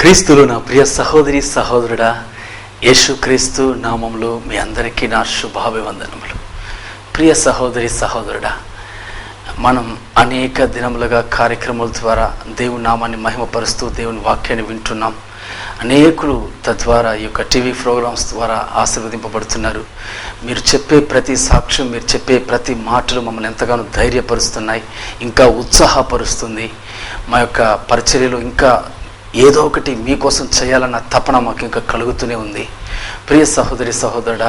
క్రీస్తులు నా ప్రియ సహోదరి సహోదరుడా, యేసుక్రీస్తు నామములో మీ అందరికీ నా శుభాభివందనములు. ప్రియ సహోదరి సహోదరుడా, మనం అనేక దినములుగా కార్యక్రమాల ద్వారా దేవుని నామాన్ని మహిమపరుస్తూ దేవుని వాక్యాన్ని వింటున్నాం. అనేకులు తద్వారా ఈ యొక్క టీవీ ప్రోగ్రామ్స్ ద్వారా ఆశీర్వదింపబడుతున్నారు. మీరు చెప్పే ప్రతి సాక్ష్యం, మీరు చెప్పే ప్రతి మాటలు మమ్మల్ని ఎంతగానో ధైర్యపరుస్తున్నాయి, ఇంకా ఉత్సాహపరుస్తుంది. మా యొక్క పరిచర్యలో ఇంకా ఏదో ఒకటి మీకోసం చేయాలన్న తపన మాకు ఇంకా కలుగుతూనే ఉంది. ప్రియ సహోదరి సహోదరుడా,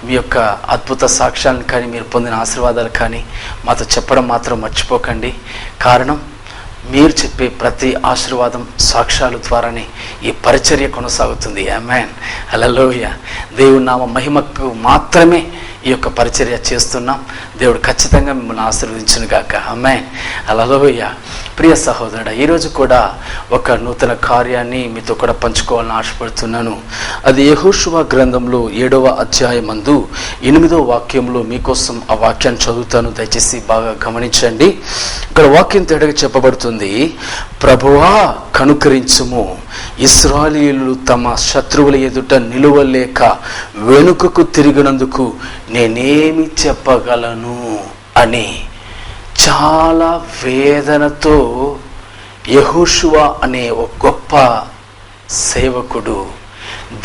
మీ యొక్క అద్భుత సాక్ష్యాలను కానీ మీరు పొందిన ఆశీర్వాదాలు కానీ మాతో చెప్పడం మాత్రం మర్చిపోకండి. కారణం, మీరు చెప్పే ప్రతి ఆశీర్వాదం సాక్ష్యాల ద్వారానే ఈ పరిచర్య కొనసాగుతుంది. ఆమేన్, హల్లెలూయా. దేవుని నామ మహిమకు మాత్రమే ఈ యొక్క పరిచర్య చేస్తున్నాం. దేవుడు ఖచ్చితంగా మిమ్మల్ని ఆశీర్వదించును గాక. ఆమేన్, హల్లెలూయా. ప్రియ సహోదరుడా, ఈరోజు కూడా ఒక నూతన కార్యాన్ని మీతో కూడా పంచుకోవాలని ఆశపడుతున్నాను. అది యెహోషువ గ్రంథంలో 7వ అధ్యాయమందు 8వ వాక్యంలో మీకోసం ఆ వాక్యాన్ని చదువుతాను. దయచేసి బాగా గమనించండి. ఇక్కడ వాక్యం తేటగా చెప్పబడుతుంది, ప్రభువా కనుకరించుము, ఇశ్రాయేలీయులు తమ శత్రువుల ఎదుట నిలువలేక వెనుకకు తిరిగినందుకు నేనేమి చెప్పగలను అని చాలా వేదనతో యెహోషువ అనే ఒక గొప్ప సేవకుడు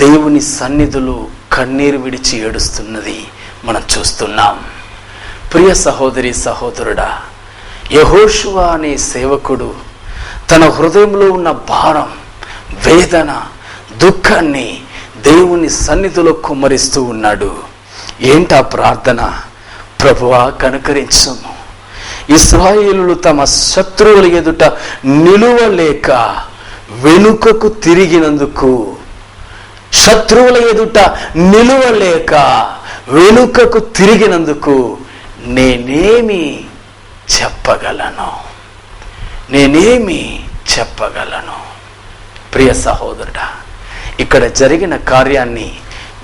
దేవుని సన్నిధిలో కన్నీరు విడిచి ఏడుస్తున్నది మనం చూస్తున్నాం. ప్రియ సహోదరి సహోదరుడా, యెహోషువ అనే సేవకుడు తన హృదయంలో ఉన్న భారం, వేదన, దుఃఖాన్ని దేవుని సన్నిధిలో కుమ్మరిస్తూ ఉన్నాడు. ఏంటా ప్రార్థన? ప్రభువా కనుకరించుము, ఇశ్రాయేలులు తమ శత్రువుల ఎదుట నిలువలేక వెనుకకు తిరిగినందుకు, శత్రువుల ఎదుట నిలువలేక వెనుకకు తిరిగినందుకు నేనేమి చెప్పగలను, నేనేమి చెప్పగలను? ప్రియ సహోదరుడా, ఇక్కడ జరిగిన కార్యాన్ని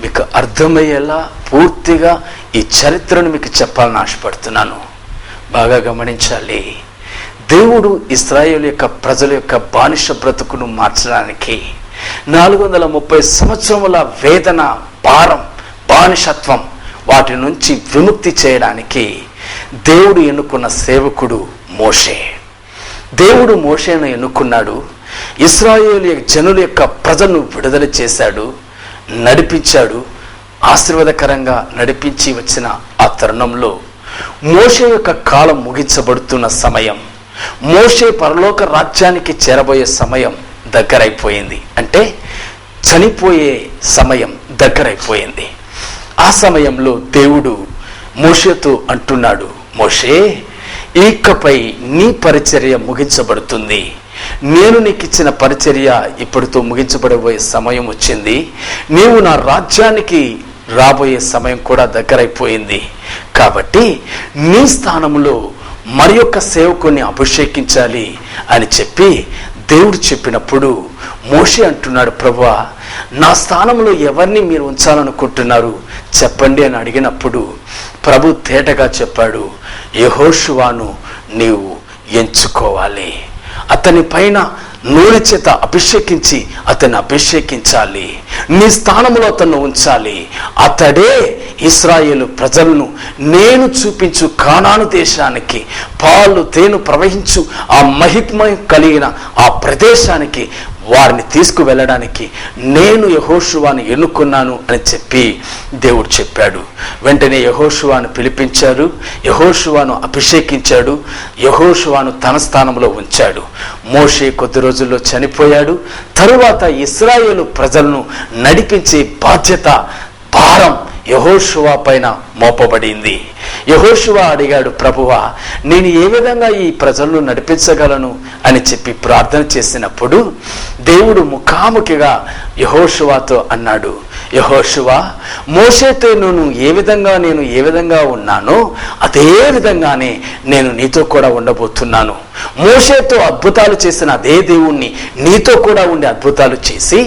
మీకు అర్థమయ్యేలా పూర్తిగా ఈ చరిత్రను మీకు చెప్పాలని ఆశపడుతున్నాను. బాగా గమనించాలి. దేవుడు ఇశ్రాయేలు యొక్క ప్రజల యొక్క బానిస బ్రతుకును మార్చడానికి 430 సంవత్సరముల వేదన, భారం, బానిసత్వం వాటి నుంచి విముక్తి చేయడానికి దేవుడు ఎన్నుకున్న సేవకుడు మోషే. దేవుడు మోషేను ఎన్నుకున్నాడు. ఇశ్రాయేలు జనుల యొక్క ప్రజలను విడుదల చేశాడు, నడిపించాడు. ఆశీర్వాదకరంగా నడిపించి వచ్చిన ఆ తరుణంలో మోషే యొక్క కాలం ముగించబడుతున్న సమయం, మోషే పరలోక రాజ్యానికి చేరబోయే సమయం దగ్గరైపోయింది. అంటే చనిపోయే సమయం దగ్గరైపోయింది. ఆ సమయంలో దేవుడు మోషేతో అంటున్నాడు, మోషే, ఇకపై నీ పరిచర్య ముగించబడుతుంది. నేను నీకు ఇచ్చిన పరిచర్య ఇప్పటితో ముగించబడబోయే సమయం వచ్చింది. నీవు నా రాజ్యానికి రాబోయే సమయం కూడా దగ్గరైపోయింది. కాబట్టి నీ స్థానంలో మరి యొక్క సేవకుని అభిషేకించాలి అని చెప్పి దేవుడు చెప్పినప్పుడు మోషే అంటున్నాడు, ప్రభువా నా స్థానంలో ఎవరిని మీరు ఉంచాలనుకుంటున్నారు చెప్పండి అని అడిగినప్పుడు ప్రభు తేటగా చెప్పాడు, యెహోషువను నీవు ఎంచుకోవాలి, అతని పైన నూనె చేత అభిషేకించి అతన్ని అభిషేకించాలి, నీ స్థానంలో అతన్ని ఉంచాలి. అతడే ఇశ్రాయేలు ప్రజలను నేను చూపించు కానాను దేశానికి, పాలు తేనె ప్రవహించు ఆ మహిమ కలిగిన ఆ ప్రదేశానికి వారిని తీసుకువెళ్ళడానికి నేను యెహోషువను ఎన్నుకున్నాను అని చెప్పి దేవుడు చెప్పాడు. వెంటనే యెహోషువను పిలిపించారు, యెహోషువను అభిషేకించాడు, యెహోషువను తన స్థానంలో ఉంచాడు. మోషే కొద్ది రోజుల్లో చనిపోయాడు. తరువాత ఇశ్రాయేలు ప్రజలను నడిపించే బాధ్యత, భారం యెహోషువ పైన మోపబడింది. యెహోషువ అడిగాడు, ప్రభువా నేను ఏ విధంగా ఈ ప్రజలను నడిపించగలను అని చెప్పి ప్రార్థన చేసినప్పుడు దేవుడు ముఖాముఖిగా యెహోషువతో అన్నాడు, యెహోషువ, మోషేతో నేను ఏ విధంగా ఉన్నానో అదే విధంగానే నేను నీతో కూడా ఉండబోతున్నాను. మోషేతో అద్భుతాలు చేసిన అదే దేవుణ్ణి నీతో కూడా ఉండి అద్భుతాలు చేసి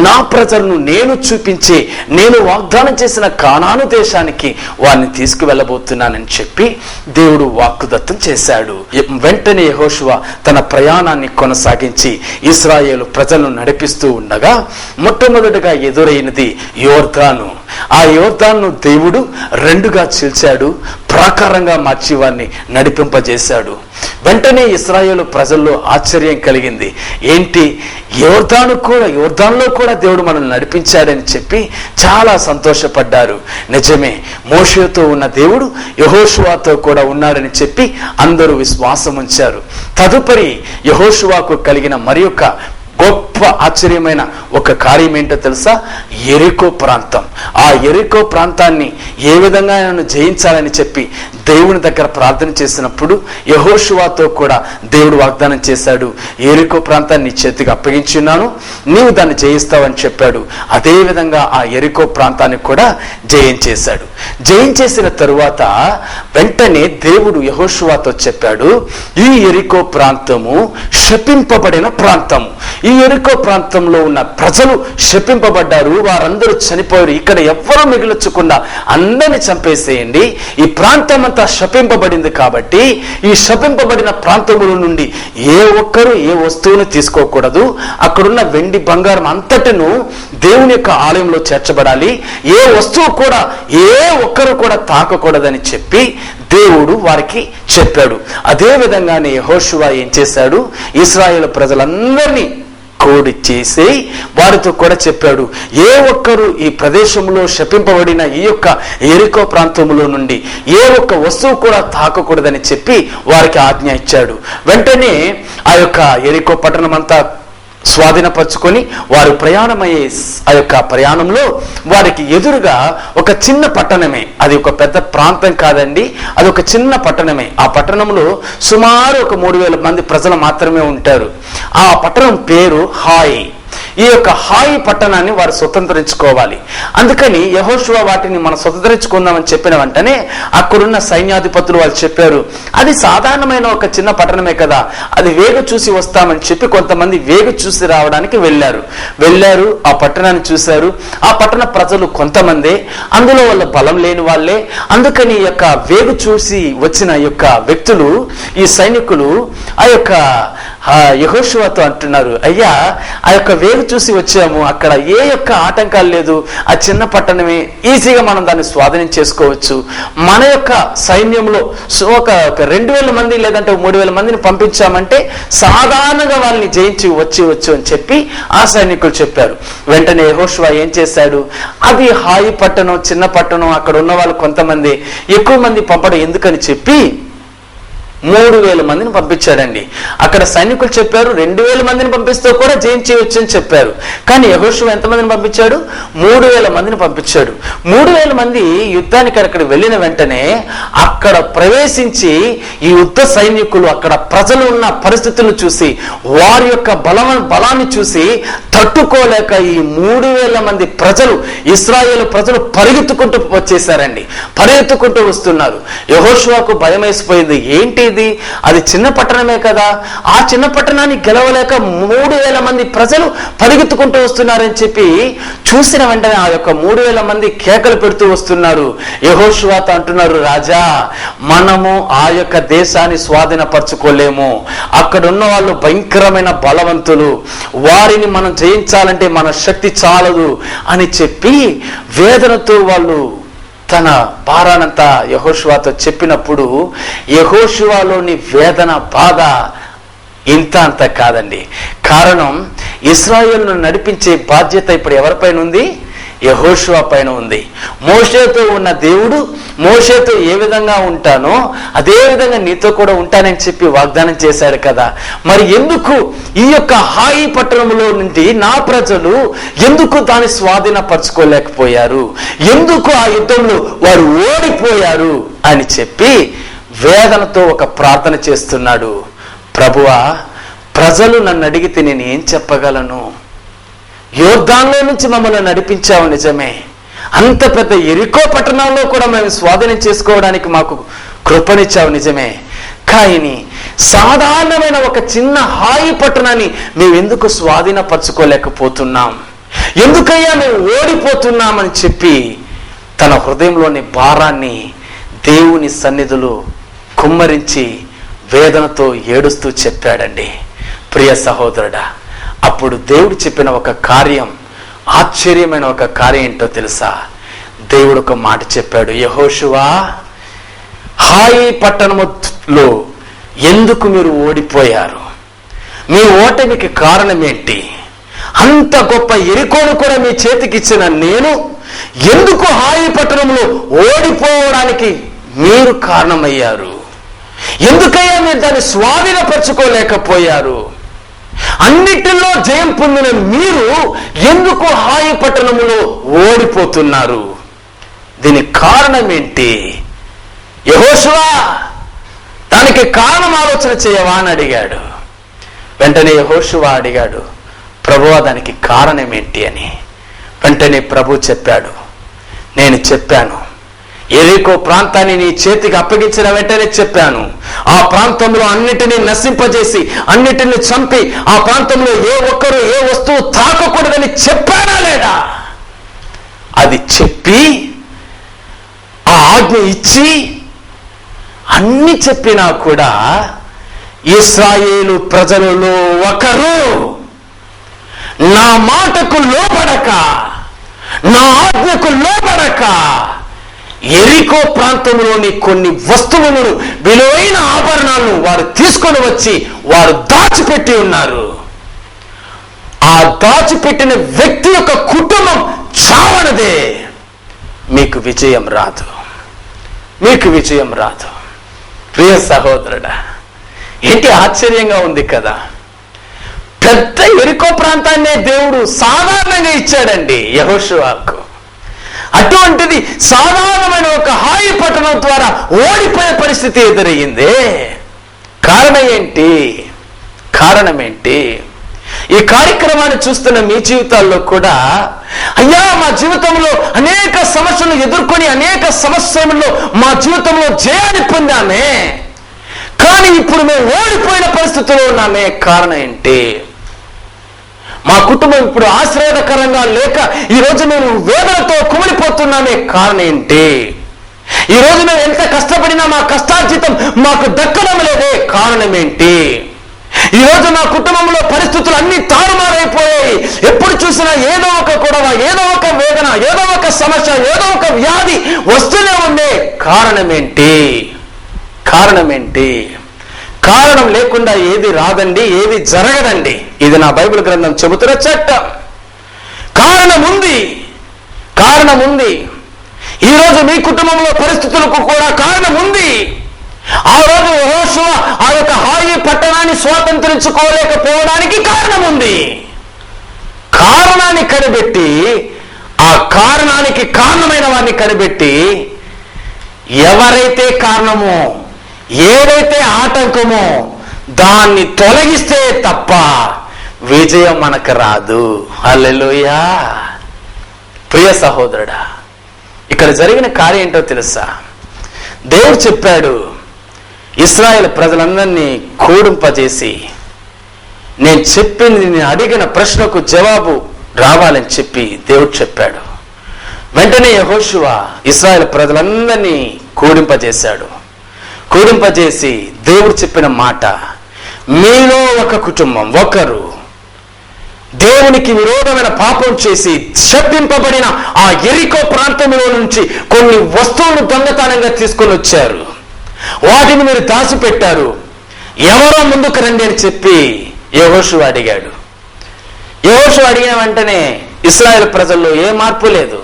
నా ప్రజలను నేను చూపించి నేను వాగ్దానం చేసిన కానాను దేశానికి వారిని తీసుకువెళ్ళబోతున్నానని చెప్పి దేవుడు వాగ్దత్తం చేశాడు. వెంటనే యెహోషువ తన ప్రయాణాన్ని కొనసాగించి ఇశ్రాయేలు ప్రజలను నడిపిస్తూ ఉండగా మొట్టమొదటిగా ఎదురైనది యోర్దాను. ఆ యోర్దాను దేవుడు రెండుగా చీల్చాడు, ప్రాకారంగా మార్చి వారిని నడిపింపజేశాడు. వెంటనే ఇశ్రాయేలు ప్రజల్లో ఆశ్చర్యం కలిగింది. ఏంటి, యోర్దానులో కూడా దేవుడు మనల్ని నడిపించాడని చెప్పి చాలా సంతోషపడ్డారు. నిజమే, మోషేతో ఉన్న దేవుడు యెహోషువతో కూడా ఉన్నాడని చెప్పి అందరూ విశ్వాసం ఉంచారు. తదుపరి యెహోషువకు కలిగిన మరి గొప్ప ఆశ్చర్యమైన ఒక కార్యం ఏంటో తెలుసా? యెరికో ప్రాంతం. ఆ యెరికో ప్రాంతాన్ని ఏ విధంగా నన్ను జయించాలని చెప్పి దేవుని దగ్గర ప్రార్థన చేసినప్పుడు యెహోషువతో కూడా దేవుడు వాగ్దానం చేశాడు, యెరికో ప్రాంతాన్ని నీ చేతికి అప్పగించున్నాను, నీవు దాన్ని జయిస్తావని చెప్పాడు. అదే విధంగా ఆ యెరికో ప్రాంతాన్ని కూడా జయించేశాడు. జయించేసిన తరువాత వెంటనే దేవుడు యెహోషువతో చెప్పాడు, ఈ యెరికో ప్రాంతము శపింపబడిన ప్రాంతము. ఈ యెరికో ప్రాంతంలో ఉన్న ప్రజలు శపింపబడ్డారు, వారందరూ చనిపోయారు. ఇక్కడ ఎవ్వరూ మిగిల్చకుండా అందరిని చంపేసేయండి. ఈ ప్రాంతం అంతా శపింపబడింది కాబట్టి ఈ శపింపబడిన ప్రాంతముల నుండి ఏ ఒక్కరూ ఏ వస్తువును తీసుకోకూడదు. అక్కడున్న వెండి బంగారం అంతటిను దేవుని యొక్క ఆలయంలో చేర్చబడాలి. ఏ వస్తువు కూడా ఏ ఒక్కరు కూడా తాకకూడదని చెప్పి దేవుడు వారికి చెప్పాడు. అదే విధంగానే యెహోషువ ఏం చేశాడు, ఇశ్రాయేలు ప్రజలందరినీ కోడి చేసి వారితో కూడా చెప్పాడు, ఏ ఒక్కరు ఈ ప్రదేశంలో శపింపబడిన ఈ యొక్క యెరికో ప్రాంతంలో నుండి ఏ ఒక్క వస్తువు కూడా తాకకూడదని చెప్పి వారికి ఆజ్ఞ ఇచ్చాడు. వెంటనే ఆ యొక్క యెరికో పట్టణం అంతా స్వాధీనపరుచుకొని వారు ప్రయాణమయ్యే ఆ యొక్క ప్రయాణంలో వారికి ఎదురుగా ఒక చిన్న పట్టణమే, అది ఒక పెద్ద ప్రాంతం కాదండి, అది ఒక చిన్న పట్టణమే. ఆ పట్టణంలో సుమారు ఒక 3,000 మంది ప్రజలు మాత్రమే ఉంటారు. ఆ పట్టణం పేరు హాయి. ఈ యొక్క హాయి పట్టణాన్ని వారు స్వతంత్రించుకోవాలి. అందుకని యెహోషువ వాటిని మనం స్వతంత్రించుకుందామని చెప్పిన వెంటనే అక్కడున్న సైన్యాధిపతులు వాళ్ళు చెప్పారు, అది సాధారణమైన ఒక చిన్న పట్టణమే కదా, అది వేగు చూసి వస్తామని చెప్పి కొంతమంది వేగు చూసి రావడానికి వెళ్ళారు. ఆ పట్టణాన్ని చూశారు. ఆ పట్టణ ప్రజలు కొంతమంది, అందులో వాళ్ళ బలం లేని వాళ్ళే. అందుకని ఈ యొక్క వేగు చూసి వచ్చిన యొక్క వ్యక్తులు, ఈ సైనికులు ఆ యొక్క యెహోషువతో అంటున్నారు, అయ్యా ఆ యొక్క వేగు చూసి వచ్చాము, అక్కడ ఏ యొక్క ఆటంకాలు లేదు, ఆ చిన్న పట్టణమే, ఈజీగా మనం దాన్ని స్వాధీనం చేసుకోవచ్చు. మన యొక్క సైన్యంలో ఒక 2,000 మంది లేదంటే 3,000 మందిని పంపించామంటే సాధారణంగా వాళ్ళని జయించి వచ్చు అని చెప్పి ఆ సైనికులు చెప్పారు. వెంటనే యెహోషువ ఏం చేశాడు, అది హాయి పట్టణం, చిన్న పట్టణం, అక్కడ ఉన్న వాళ్ళు కొంతమంది, ఎక్కువ మంది పంపడం ఎందుకని చెప్పి 3,000 మందిని పంపించాడండి. అక్కడ సైనికులు చెప్పారు 2,000 మందిని పంపిస్తే కూడా జయించవచ్చు అని చెప్పారు. కానీ యెహోషువ ఎంతమందిని పంపించాడు? 3,000 మందిని పంపించాడు. 3,000 మంది యుద్ధానికి అక్కడ వెళ్ళిన వెంటనే అక్కడ ప్రవేశించి ఈ యుద్ధ సైనికులు అక్కడ ప్రజలు ఉన్న పరిస్థితులను చూసి వారి యొక్క బలాన్ని చూసి తట్టుకోలేక ఈ 3,000 మంది ప్రజలు, ఇశ్రాయేలు ప్రజలు పరిగెత్తుకుంటూ వచ్చేసారండి, పరిగెత్తుకుంటూ వస్తున్నారు. యెహోషువకు భయం వేసిపోయింది, ఏంటి ఇది, అది చిన్న పట్టణమే కదా, ఆ చిన్న పట్టణాన్ని గెలవలేక 3,000 మంది ప్రజలు పరిగెత్తుకుంటూ వస్తున్నారని చెప్పి చూసిన వెంటనే ఆ యొక్క 3,000 మంది కేకలు పెడుతూ వస్తున్నారు. యెహోషువతో అంటున్నారు, రాజా మనము ఆ యొక్క దేశాన్ని స్వాధీనపరచుకోలేము, అక్కడున్న వాళ్ళు భయంకరమైన బలవంతులు, వారిని మనం జయించాలంటే మన శక్తి చాలదు అని చెప్పి వేదనతో వాళ్ళు తన భారానంతా యెహోషువతో చెప్పినప్పుడు యెహోషువలోని వేదన, బాధ ఇంత అంత కాదండి. కారణం, ఇశ్రాయేలును నడిపించే బాధ్యత ఇప్పుడు ఎవరిపైన ఉంది? యెహోషువ పైన ఉంది. మోషేతో ఉన్న దేవుడు, మోషేతో ఏ విధంగా ఉంటానో అదే విధంగా నీతో కూడా ఉంటానని చెప్పి వాగ్దానం చేశాడు కదా. మరి ఎందుకు ఈ యొక్క హాయి పట్టణంలో నుండి నా ప్రజలు ఎందుకు దాన్ని స్వాధీనపరచుకోలేకపోయారు, ఎందుకు ఆ యుద్ధంలో వారు ఓడిపోయారు అని చెప్పి వేదనతో ఒక ప్రార్థన చేస్తున్నాడు. ప్రభువా, ప్రజలు నన్ను అడిగితే నేను ఏం చెప్పగలను? యోర్దానులో నుంచి మమ్మల్ని నడిపించావు నిజమే, అంత పెద్ద యెరికో పట్టణంలో కూడా మేము స్వాధీనం చేసుకోవడానికి మాకు కృపనిచ్చావు నిజమే, కానీ సాధారణమైన ఒక చిన్న హాయి పట్టణాన్ని మేము ఎందుకు స్వాధీనపరచుకోలేకపోతున్నాం, ఎందుకయ్యా మేము ఓడిపోతున్నామని చెప్పి తన హృదయంలోని భారాన్ని దేవుని సన్నిధిలో కుమ్మరించి వేదనతో ఏడుస్తూ చెప్పాడండి. ప్రియ సహోదరుడా, అప్పుడు దేవుడు చెప్పిన ఒక కార్యం, ఆశ్చర్యమైన ఒక కార్యం ఏంటో తెలుసా? దేవుడు ఒక మాట చెప్పాడు, యెహోషువా, హాయి పట్టణములో ఎందుకు మీరు ఓడిపోయారు? మీ ఓటమికి కారణం ఏంటి? అంత గొప్ప యెరికోను కూడా మీ చేతికి ఇచ్చిన నేను ఎందుకు హాయి పట్టణంలో ఓడిపోవడానికి మీరు కారణమయ్యారు? ఎందుకయ్యా మీరు దాన్ని స్వాధీనపరచుకోలేకపోయారు? అన్నిటిలో జయం పొందిన మీరు ఎందుకు హాయి పట్టణంలో ఓడిపోతున్నారు? దీనికి కారణం ఏంటి? యెహోషువా, దానికి కారణం ఆలోచన చేయవా అని అడిగాడు. వెంటనే యెహోషువా అడిగాడు, ప్రభువా, దానికి కారణం ఏంటి అని. వెంటనే ప్రభు చెప్పాడు, నేను చెప్పాను, యెరికో ప్రాంతాన్ని నీ చేతికి అప్పగించిన వెంటనే చెప్పాను, ఆ ప్రాంతంలో అన్నిటినీ నశింపజేసి అన్నిటిని చంపి ఆ ప్రాంతంలో ఏ ఒక్కరు ఏ వస్తువు తాకకూడదని చెప్పానా లేదా? అది చెప్పి ఆ ఆజ్ఞ ఇచ్చి అన్ని చెప్పినా కూడా ఇశ్రాయేలు ప్రజలలో ఒకరు నా మాటకు లోబడక, నా ఆజ్ఞకు లోబడక యెరికో ప్రాంతంలోని కొన్ని వస్తువులను, విలువైన ఆభరణాలను వారు తీసుకొని వచ్చి వారు దాచిపెట్టి ఉన్నారు. ఆ దాచిపెట్టిన వ్యక్తి యొక్క కుటుంబం చావనదే. మీకు విజయం రాదు, మీకు విజయం రాదు. ప్రియ సహోదరుడా, ఏంటి ఆశ్చర్యంగా ఉంది కదా? పెద్ద యెరికో ప్రాంతాన్నే దేవుడు సాధారణంగా ఇచ్చాడండి యెహోషువాకు. అటువంటిది సాధారణమైన ఒక హాయి పట్టణం ద్వారా ఓడిపోయే పరిస్థితి ఎదురయ్యింది. కారణం ఏంటి? కారణం ఏంటి? ఈ కార్యక్రమాన్ని చూస్తున్న మీ జీవితాల్లో కూడా, అయ్యా, మా జీవితంలో అనేక సమస్యలు ఎదుర్కొని అనేక సమస్యల్లో మా జీవితంలో జయాన్ని పొందామే, కానీ ఇప్పుడు మేము ఓడిపోయిన పరిస్థితుల్లో ఉన్నామే. కారణం ఏంటి? మా కుటుంబం ఇప్పుడు ఆశ్రయకరంగా లేక ఈరోజు మేము వేదనతో కుమిలిపోతున్నామే. కారణం ఏంటి? ఈరోజు మేము ఎంత కష్టపడినా మా కష్టార్జితం మాకు దక్కడం లేదే. కారణం ఏంటి? ఈరోజు మా కుటుంబంలో పరిస్థితులు అన్ని తారుమారైపోయాయి. ఎప్పుడు చూసినా ఏదో ఒక గొడవ, ఏదో ఒక వేదన, ఏదో ఒక సమస్య, ఏదో ఒక వ్యాధి వస్తూనే ఉండే. కారణం ఏంటి? కారణం ఏంటి? కారణం లేకుండా ఏది రాదండి, ఏది జరగదండి. ఇది నా బైబిల్ గ్రంథం చెబుతున్న చట్టం. కారణం ఉంది, కారణం ఉంది. ఈరోజు మీ కుటుంబంలో పరిస్థితులకు కూడా కారణం ఉంది. ఆ రోజు యెహోషువ ఆ యొక్క హాయి పట్టణాన్ని స్వాతంత్రించుకోలేకపోవడానికి కారణం ఉంది. కారణాన్ని కనిపెట్టి, ఆ కారణానికి కారణమైన వారిని కనిపెట్టి, ఎవరైతే కారణమో, ఏదైతే ఆటంకమో దాన్ని తొలగిస్తే తప్ప విజయం మనకు రాదు. హల్లెలూయా. ప్రియ సహోదరుడా, ఇక్కడ జరిగిన కార్యం ఏంటో తెలుసా? దేవుడు చెప్పాడు, ఇశ్రాయేలు ప్రజలందరినీ కూడింపజేసి, నేను చెప్పింది, నేను అడిగిన ప్రశ్నకు జవాబు రావాలని చెప్పి దేవుడు చెప్పాడు. వెంటనే యెహోషువ ఇశ్రాయేలు ప్రజలందరినీ కూడింపజేశాడు. కూడింపజేసి దేవుడు చెప్పిన మాట, మీలో ఒక కుటుంబం, ఒకరు దేవునికి విరోధమైన పాపం చేసి శపింపబడిన ఆ యెరికో ప్రాంతంలో నుంచి కొన్ని వస్తువులు దొంగతనంగా తీసుకొని వచ్చారు. వాటిని మీరు దాచిపెట్టారు. ఎవరో ముందుకు రండి అని చెప్పి యెహోషువ అడిగాడు. యెహోషువ అడిగిన వెంటనే ఇశ్రాయేలు ప్రజల్లో ఏ మార్పు లేదు.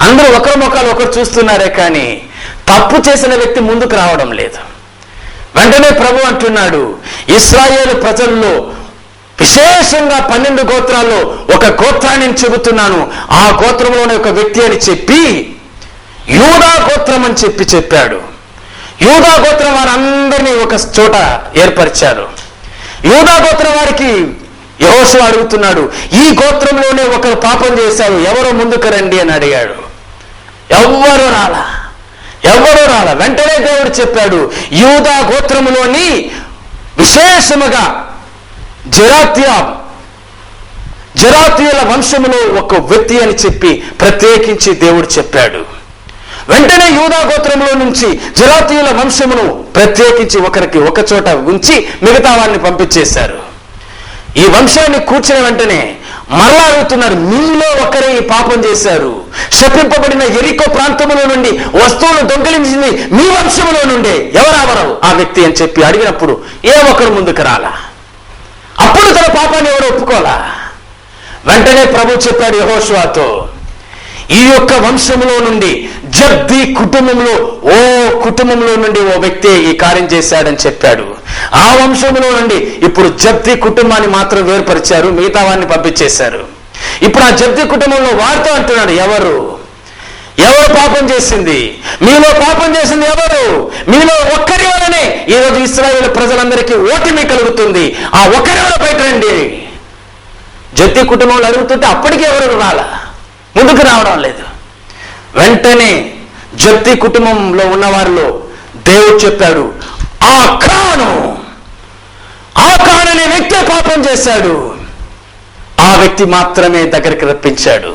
అందరూ ఒకరి ముఖాలు ఒకరు చూస్తున్నారే కానీ తప్పు చేసిన వ్యక్తి ముందుకు రావడం లేదు. వెంటనే ప్రభు అంటున్నాడు, ఇశ్రాయేలు ప్రజల్లో విశేషంగా 12 గోత్రాల్లో ఒక గోత్రాన్ని చెబుతున్నాను. ఆ గోత్రంలోని ఒక వ్యక్తి అని చెప్పి యూదా గోత్రం అని చెప్పాడు. యూదా గోత్రం వారందరినీ ఒక చోట ఏర్పరిచారు. యూదా గోత్రం వారికి యెహోషువ అడుగుతున్నాడు, ఈ గోత్రంలోనే ఒకరు పాపం చేశారు, ఎవరో ముందుకు రండి అని అడిగాడు. ఎవ్వరూ రాలా. వెంటనే దేవుడు చెప్పాడు, యూదా గోత్రములోని విశేషముగా జరాతీయుల వంశములో ఒక వ్యక్తి అని చెప్పి ప్రత్యేకించి దేవుడు చెప్పాడు. వెంటనే యూదా గోత్రంలో నుంచి జరాతీయుల వంశమును ప్రత్యేకించి ఒకరికి ఒక చోట ఉంచి మిగతా వారిని పంపించేశారు. ఈ వంశాన్ని కూర్చున్న వెంటనే మరలా అడుగుతున్నారు, మీలో ఒకరే ఈ పాపం చేశారు, శపింపబడిన యెరికో ప్రాంతములో నుండి వస్తువులు దొంగిలించింది మీ వంశములో నుండే, ఎవరెవరు ఆ వ్యక్తి అని చెప్పి అడిగినప్పుడు ఏ ఒక్కరు ముందుకు రాలా. అప్పుడు తన పాపాన్ని ఎవరు ఒప్పుకోలా. వెంటనే ప్రభు చెప్పాడు యెహోషువతో, ఈ యొక్క వంశములో నుండి జబ్ది కుటుంబంలో నుండి ఓ వ్యక్తి ఈ కార్యం చేశాడని చెప్పాడు. ఆ వంశములో నుండి ఇప్పుడు జబ్ది కుటుంబాన్ని మాత్రం వేరుపరిచారు, మిగతా వారిని పంపించేశారు. ఇప్పుడు ఆ జబ్ది కుటుంబంలో వారితో అంటున్నాడు, ఎవరు పాపం చేసింది? మీలో పాపం చేసింది ఎవరు? మీలో ఒక్కరి వలనే ఈరోజు ఇశ్రాయేలు ప్రజలందరికీ ఓటమి కలుగుతుంది. ఆ ఒక్కరి వల్ల బయట రండి. జబ్ది కుటుంబంలో అడుగుతుంటే అప్పటికి ఎవరు రాలా, ముందుకు రావడం లేదు. వెంటనే జబ్ది కుటుంబంలో ఉన్న వారిలో దేవుడు చెప్పాడు, ఆకాను అనే వ్యక్తి పాపం చేశాడు. ఆ వ్యక్తి మాత్రమే దగ్గరికి రప్పించాడు.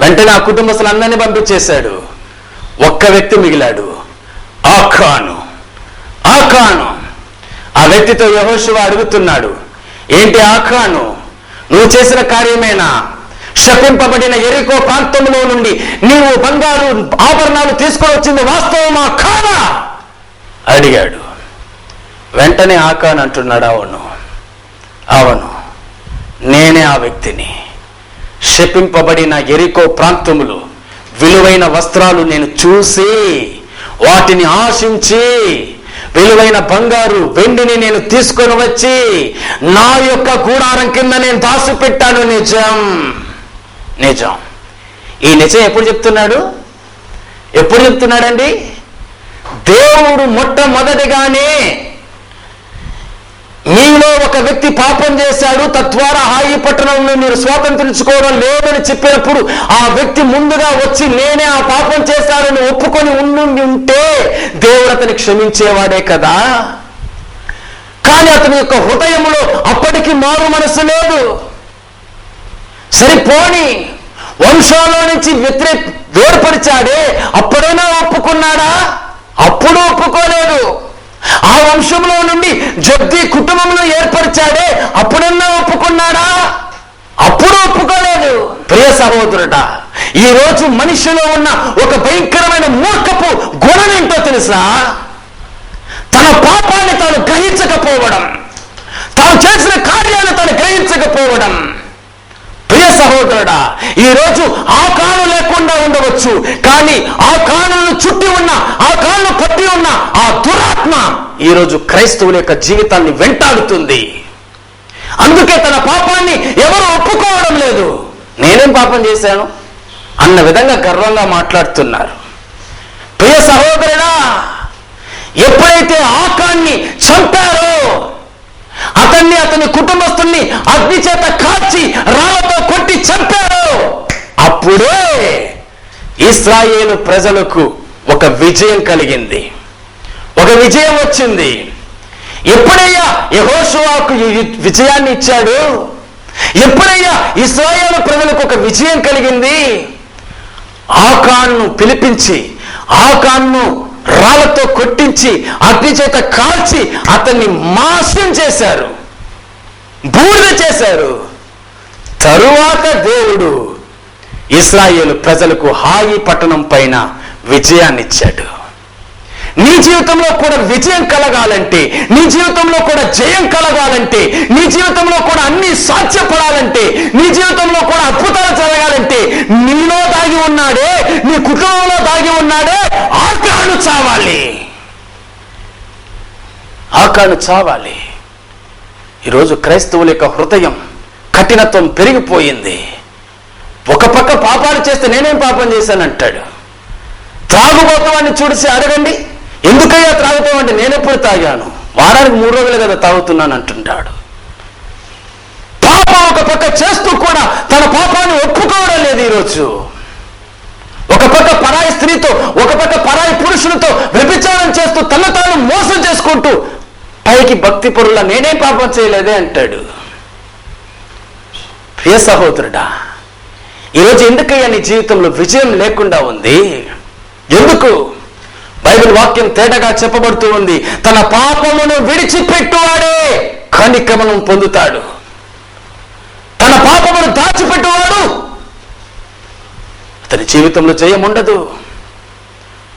వెంటనే ఆ కుటుంబస్తులందరినీ పంపించేశాడు. ఒక్క వ్యక్తి మిగిలాడు, ఆకాను. ఆ వ్యక్తితో యెహోషువ అడుగుతున్నాడు, ఏంటి ఆకాను, నువ్వు చేసిన కార్యమేనా? శపింపబడిన యెరికో ప్రాంతంలో నుండి నీవు బంగారు ఆభరణాలు తీసుకొని వచ్చింది వాస్తవమా కాదా అడిగాడు. వెంటనే ఆకాను అంటున్నాడు, అవును నేనే ఆ వ్యక్తిని. శపింపబడిన యెరికో ప్రాంతములు విలువైన వస్త్రాలు నేను చూసి వాటిని ఆశించి విలువైన బంగారు వెండిని నేను తీసుకొని వచ్చి నా యొక్క కూడారం కింద నేను దాచిపెట్టాను. నిజం. ఈ నిజం ఎప్పుడు చెప్తున్నాడండి? దేవుడు మొట్టమొదటిగానే మీలో ఒక వ్యక్తి పాపం చేశాడు, తద్వారా హాయి పట్టణంలో మీరు స్వాతంత్రించుకోవడం లేదని చెప్పినప్పుడు ఆ వ్యక్తి ముందుగా వచ్చి నేనే ఆ పాపం చేశాడని ఒప్పుకొని ఉంటే దేవుడు అతని క్షమించేవాడే కదా. కానీ అతని యొక్క హృదయంలో అప్పటికి మారు మనసు లేదు. సరిపోని వంశంలో నుంచి వేరుపరిచాడే, అప్పుడైనా ఒప్పుకున్నాడా? అప్పుడు ఒప్పుకోలేదు. ఆ వంశంలో నుండి జబ్ది కుటుంబంలో ఏర్పరిచాడే, అప్పుడన్నా ఒప్పుకున్నాడా? అప్పుడు ఒప్పుకోలేదు. ప్రియ సహోదరుడా, ఈ రోజు మనిషిలో ఉన్న ఒక భయంకరమైన మూర్ఖపు గుణం ఏంటో తెలుసా? తన పాపాన్ని తాను గ్రహించకపోవడం, తాను చేసిన కార్యాలను తాను గ్రహించకపోవడం. ప్రియ సహోదరుడా, ఈరోజు ఆ కాను లేకుండా ఉండవచ్చు, కానీ ఆ కానులను చుట్టి ఉన్న, ఆ కాను పట్టి ఉన్న ఆ దురాత్మ ఈరోజు క్రైస్తవుల యొక్క జీవితాన్ని వెంటాడుతుంది. అందుకే తన పాపాన్ని ఎవరు ఒప్పుకోవడం లేదు. నేనేం పాపం చేశాను అన్న విధంగా గర్వంగా మాట్లాడుతున్నారు. ప్రియ సహోదరుడా, ఎప్పుడైతే ఆకాన్ని చంపారో, అతని కుటుంబస్తుల్ని అగ్ని చేత కాల్చి రాళ్లతో కొట్టి చంపారు, అప్పుడే ఇశ్రాయేలు ప్రజలకు ఒక విజయం కలిగింది, ఒక విజయం వచ్చింది. ఎప్పుడయ్యా యెహోషువకు విజయాన్ని ఇచ్చాడు? ఎప్పుడయ్యా ఇశ్రాయేలు ప్రజలకు ఒక విజయం కలిగింది? ఆకాన్ను పిలిపించి, ఆకాన్ను రాళ్లతో కొట్టించి అగ్ని చేత కాల్చి అతన్ని నాశనం చేశారు, బూడిద చేశారు. తరువాత దేవుడు ఇశ్రాయేలు ప్రజలకు హాయి పట్టణం పైన విజయాన్ని ఇచ్చాడు. నీ జీవితంలో కూడా విజయం కలగాలంటే, నీ జీవితంలో కూడా జయం కలగాలంటే, నీ జీవితంలో కూడా అన్ని సాధ్యపడాలంటే, నీ జీవితంలో కూడా అద్భుతాలు జరగాలంటే నీలో దాగి ఉన్నాడే, నీ కుటుంబంలో దాగి ఉన్నాడే ఆకాను చావాలి. ఈరోజు క్రైస్తవుల యొక్క హృదయం కఠినత్వం పెరిగిపోయింది. ఒక పక్క పాపాలు చేస్తే నేనేం పాపం చేశానంటాడు. త్రాగుబోతామని చూసి అడగండి, ఎందుకయ్యా త్రాగుతామంటే నేనెప్పుడు తాగాను, వారానికి 3 రోజులు కదా తాగుతున్నాను అంటుంటాడు. పాపం ఒక పక్క చేస్తూ కూడా తన పాపాన్ని ఒప్పుకోవడం లేదు. ఈరోజు ఒక పక్క పరాయి స్త్రీతో, ఒక పక్క పరాయి పురుషులతో వ్యభిచారం చేస్తూ తన తాను మోసం చేసుకుంటూ పైకి భక్తి పరుల నేనే పాపం చేయలేదే అంటాడు. ప్రియ సహోదరుడా, ఈరోజు ఎందుకయ్యా నీ జీవితంలో విజయం లేకుండా ఉంది? ఎందుకు? బైబిల్ వాక్యం తేటగా చెప్పబడుతూ ఉంది, తన పాపమును విడిచిపెట్టువాడే కనికరమును పొందుతాడు. తన పాపమును దాచిపెట్టువాడు అతని జీవితంలో జయం ఉండదు.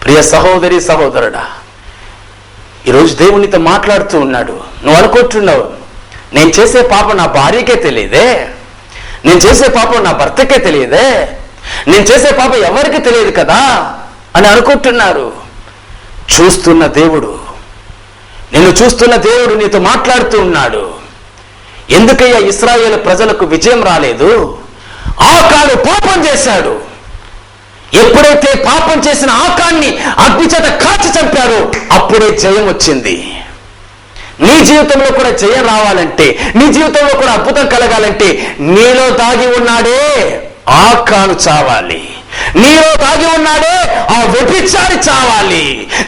ప్రియ సహోదరి సహోదరుడా, ఈరోజు దేవునితో మాట్లాడుతూ ఉన్నాడు. నువ్వు అనుకుంటున్నావు, నేను చేసే పాపం నా భార్యకే తెలియదే, నేను చేసే పాపం నా భర్తకే తెలియదే, నేను చేసే పాపం ఎవరికి తెలియదు కదా అని అనుకుంటున్నారు. చూస్తున్న దేవుడు, నిన్ను చూస్తున్న దేవుడు నీతో మాట్లాడుతూ ఉన్నాడు. ఎందుకయ్యా ఇశ్రాయేలు ప్రజలకు విజయం రాలేదు? ఆకాను పాపం చేశాడు. ఎప్పుడైతే పాపం చేసిన ఆకాన్ని అగ్ని చేత కాల్చి చంపారో అప్పుడే జయం వచ్చింది. నీ జీవితంలో కూడా జయం రావాలంటే, నీ జీవితంలో కూడా అద్భుతం కలగాలంటే నీలో దాగి ఉన్నాడే ఆకాను చావాలి, నీలో దాగి ఉన్నాడే ఆ వ్యభిచారి చావాలి,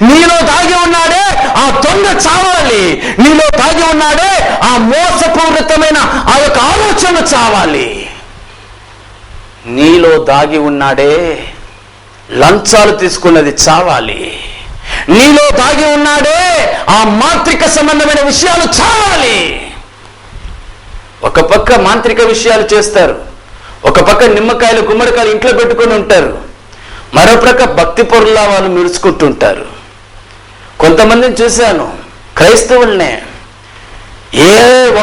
నీలో దాగి ఉన్నాడే ఆ దొంగ చావాలి, నీలో దాగి ఉన్నాడే ఆ మోసపూరితమైన ఆ యొక్క ఆలోచన చావాలి, నీలో దాగి ఉన్నాడే లంచాలు తీసుకున్నది చావాలి, నీలో దాగి ఉన్నాడే ఆ మాంత్రిక సంబంధమైన విషయాలు చావాలి. ఒక పక్క మాంత్రిక విషయాలు చేస్తారు, ఒక పక్క నిమ్మకాయలు గుమ్మడికాయలు ఇంట్లో పెట్టుకొని ఉంటారు, మరో ప్రక్క భక్తి పరుల వాళ్ళు మిడుచుకుంటుంటారు. కొంతమందిని చూశాను, క్రైస్తవుల్నే ఏ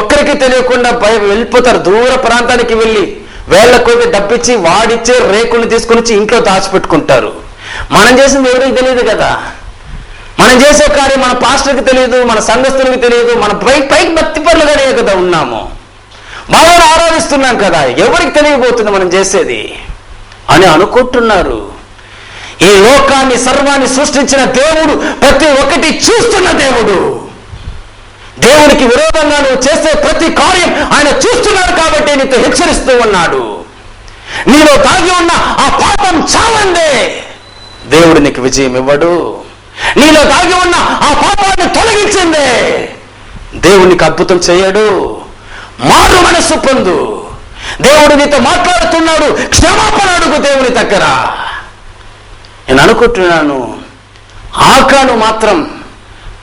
ఒక్కరికి తెలియకుండా వెళ్ళిపోతారు, దూర ప్రాంతానికి వెళ్ళి వేళ్ల కొద్ది డబ్బిచ్చి వాడిచ్చే రేకులు తీసుకుని వచ్చి ఇంట్లో దాచిపెట్టుకుంటారు. మనం చేసింది ఎవరికి తెలియదు కదా, మనం చేసే కార్యం మన పాస్టర్కి తెలియదు, మన సంఘస్థులకు తెలియదు, మన పైకి భక్తి పరులుగానే కదా ఉన్నాము, మనం ఆరాధిస్తున్నాం కదా, ఎవరికి తెలియబోతుంది మనం చేసేది అని అనుకుంటున్నారు. ఈ లోకాన్ని సర్వాన్ని సృష్టించిన దేవుడు ప్రతి ఒక్కటి చూస్తున్న దేవుడు. దేవునికి విరోధంగా నువ్వు చేసే ప్రతి కార్యం ఆయన చూస్తున్నాడు కాబట్టి నీతో హెచ్చరిస్తూ ఉన్నాడు. నీలో దాగి ఉన్న ఆ పాపం చావందే దేవుడు నీకు విజయం ఇవ్వడు. నీలో దాగి ఉన్న ఆ పాపాన్ని తొలగించిందే దేవుడు నీకు అద్భుతం చేయడు. మారు మనస్సు పొందు. దేవుడు నీతో మాట్లాడుతున్నాడు, క్షమాపణ అడుగు దేవుని దగ్గర. నేను అనుకుంటున్నాను, ఆకాను మాత్రం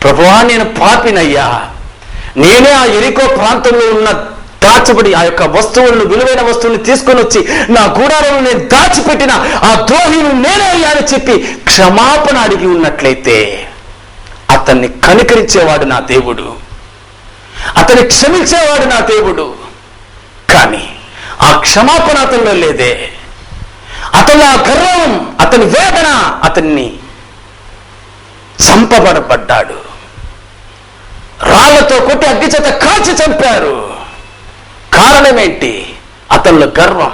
ప్రభువా నేను పాపినయ్యా, నేనే ఆ ఎరికో ప్రాంతంలో ఉన్న దాచబడి ఆ యొక్క వస్తువులను, విలువైన వస్తువులను తీసుకొని వచ్చి నా గూడారంలో నేను దాచిపెట్టిన ఆ ద్రోహిని నేనే అయ్యా అని చెప్పి క్షమాపణ అడిగి ఉన్నట్లయితే అతన్ని కనికరించేవాడు నా దేవుడు, అతన్ని క్షమించేవాడు నా దేవుడు. కానీ ఆ క్షమాపణ అతనిలో లేదే. అతని ఆ గర్వం, అతని వేదన, అతన్ని చంపబడబడ్డాడు. రాళ్లతో కొట్టి అగ్ని చేత కాల్చి చంపారు. కారణం ఏంటి? అతనిలో గర్వం.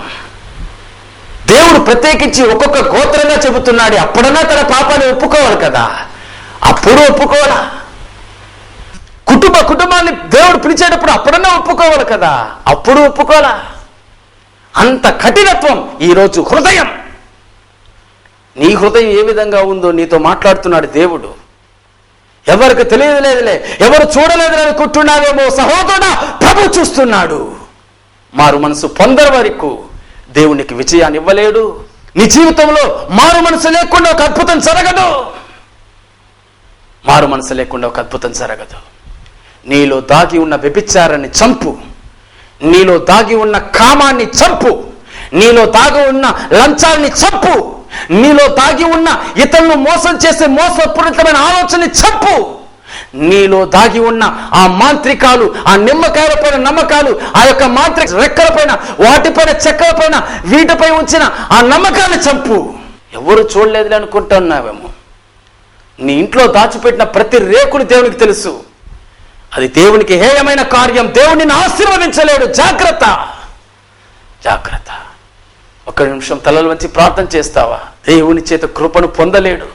దేవుడు ప్రత్యేకించి ఒక్కొక్క గోత్రంగా చెబుతున్నాడు. అప్పుడన్నా తన పాపాన్ని ఒప్పుకోవాలి కదా, అప్పుడు ఒప్పుకోవాలా? కుటుంబాన్ని దేవుడు పిలిచేటప్పుడు అప్పుడన్నా ఒప్పుకోవాలి కదా, అప్పుడు ఒప్పుకోవాలా? అంత కఠినత్వం ఈరోజు హృదయం. నీ హృదయం ఏ విధంగా ఉందో నీతో మాట్లాడుతున్నాడు దేవుడు. ఎవరికి తెలియలేదులే, ఎవరు చూడలేదని అనుకుంటున్నావేమో సహోదరుడా, ప్రభు చూస్తున్నాడు. మారు మనసు పొందర వరకు దేవునికి విజయాన్ని ఇవ్వలేడు. నీ జీవితంలో మారు మనసు లేకుండా ఒక అద్భుతం జరగదు. మారు మనసు లేకుండా ఒక అద్భుతం జరగదు. నీలో దాగి ఉన్న వ్యభిచారాన్ని చంపు, నీలో దాగి ఉన్న కామాన్ని చంపు, నీలో దాగి ఉన్న లంచాన్ని చంపు, నీలో దాగి ఉన్న ఇతరులను మోసం చేసే మోసపూరితమైన ఆలోచనని చంపు. నీలో దాగి ఉన్న ఆ మాంత్రికాలు, ఆ నిమ్మకాయల పైన నమ్మకాలు, ఆ యొక్క మాంత్రిక రెక్కల పైన, వాటిపైన చెక్కల పైన, వీటిపై ఉంచిన ఆ నమ్మకాన్ని చంపు. ఎవరు చూడలేదులే అనుకుంటున్నావేమో. నీ ఇంట్లో దాచిపెట్టిన ప్రతి రేకుని దేవునికి తెలుసు. అది దేవునికి హేయమైన కార్యం. దేవుడిని ఆశీర్వదించలేడు. జాగ్రత్త, జాగ్రత్త. ఒక్క నిమిషం తలలు వంచి ప్రార్థన చేస్తావా? దేవుని చేత కృపను పొందలేడు,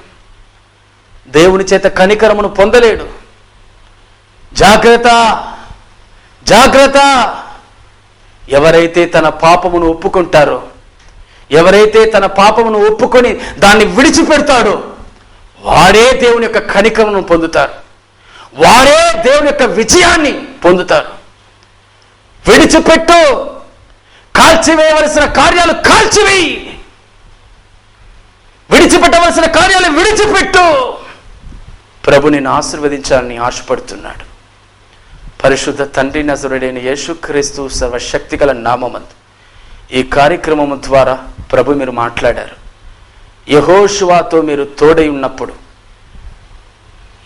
దేవుని చేత కనికరమును పొందలేడు. జాగ్రత్త, జాగ్రత్త. ఎవరైతే తన పాపమును ఒప్పుకుంటారో, ఎవరైతే తన పాపమును ఒప్పుకొని దాన్ని విడిచిపెడతాడో వాడే దేవుని యొక్క కనికరమును పొందుతారు. వారే దేవుని యొక్క విజయాన్ని పొందుతారు. విడిచిపెట్టు, కాల్చివేయవలసిన కార్యాలు కాల్చివేయి, విడిచిపెట్టవలసిన కార్యాలు విడిచిపెట్టు. ప్రభు నిన్ను ఆశీర్వదించాలని ఆశపడుతున్నాడు. పరిశుద్ధ తండ్రి నజరుడైన యేసుక్రీస్తు సర్వశక్తిగల నామమందు ఈ కార్యక్రమం ద్వారా ప్రభు మీరు మాట్లాడారు. యెహోషువతో మీరు తోడై ఉన్నప్పుడు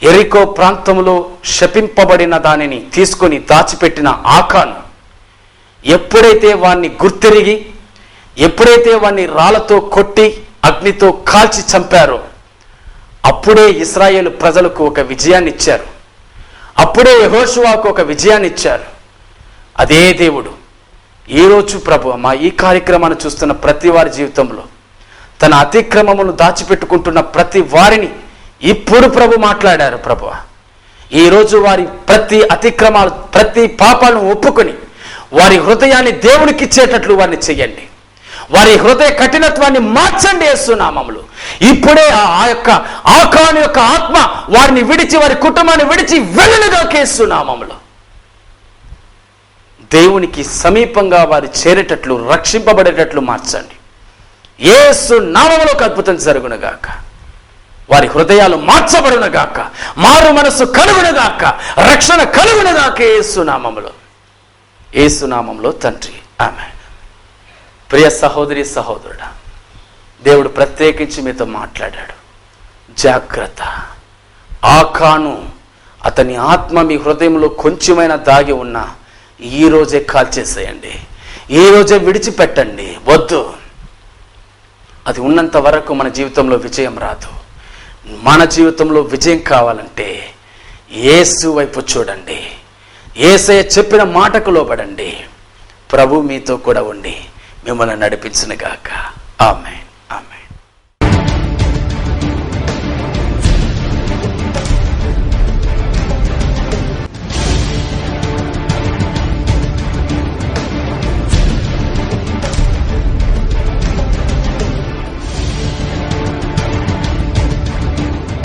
యెరికో ప్రాంతంలో శపింపబడిన దానిని తీసుకొని దాచిపెట్టిన ఆకాను ఎప్పుడైతే వాణ్ణి గుర్తెరిగి, ఎప్పుడైతే వాణ్ణి రాళ్లతో కొట్టి అగ్నితో కాల్చి చంపారో అప్పుడే ఇశ్రాయేలు ప్రజలకు ఒక విజయాన్ని ఇచ్చారు. అప్పుడే యెహోషువకు ఒక విజయాన్ని ఇచ్చారు. అదే దేవుడు ఈరోజు ప్రభు మా ఈ కార్యక్రమాన్ని చూస్తున్న ప్రతి వారి జీవితంలో తన అతిక్రమమును దాచిపెట్టుకుంటున్న ప్రతి వారిని ఇప్పుడు ప్రభు మాట్లాడారు. ప్రభు ఈరోజు వారి ప్రతి అతిక్రమాలు, ప్రతి పాపాలను ఒప్పుకొని వారి హృదయాన్ని దేవునికి ఇచ్చేటట్లు వారిని చెయ్యండి. వారి హృదయ కఠినత్వాన్ని మార్చండి యేసునామములో. ఇప్పుడే ఆ యొక్క ఆకాను యొక్క ఆత్మ వారిని విడిచి, వారి కుటుంబాన్ని విడిచి వెళ్ళునుగా యేసునామములో. దేవునికి సమీపంగా వారు చేరేటట్లు, రక్షింపబడేటట్లు మార్చండి. యేసు నామములో అద్భుతం జరుగునుగాక. వారి హృదయాలు మార్చబడునుగాక, మారు మనసు కలుగునుగాక, రక్షణ కలుగునుగాక యేసునామములో. యేసునామములో తండ్రి, ఆమేన్. ప్రియ సహోదరి సహోదరుడా, దేవుడు ప్రత్యేకించి మీతో మాట్లాడాడు. జాగ్రత్త, ఆకాను అతని ఆత్మ మీ హృదయంలో కొంచెమైనా దాగి ఉన్నా ఈరోజే కాల్చేసేయండి, ఈరోజే విడిచిపెట్టండి. వద్దు, అది ఉన్నంత వరకు మన జీవితంలో విజయం రాదు. మన జీవితంలో విజయం కావాలంటే యేసు వైపు చూడండి, యేసయ్య చెప్పిన మాటకు లోబడండి. ప్రభు మీతో కూడా ఉండి మిమ్మల్ని నడిపించునుగాక. ఆమేన్.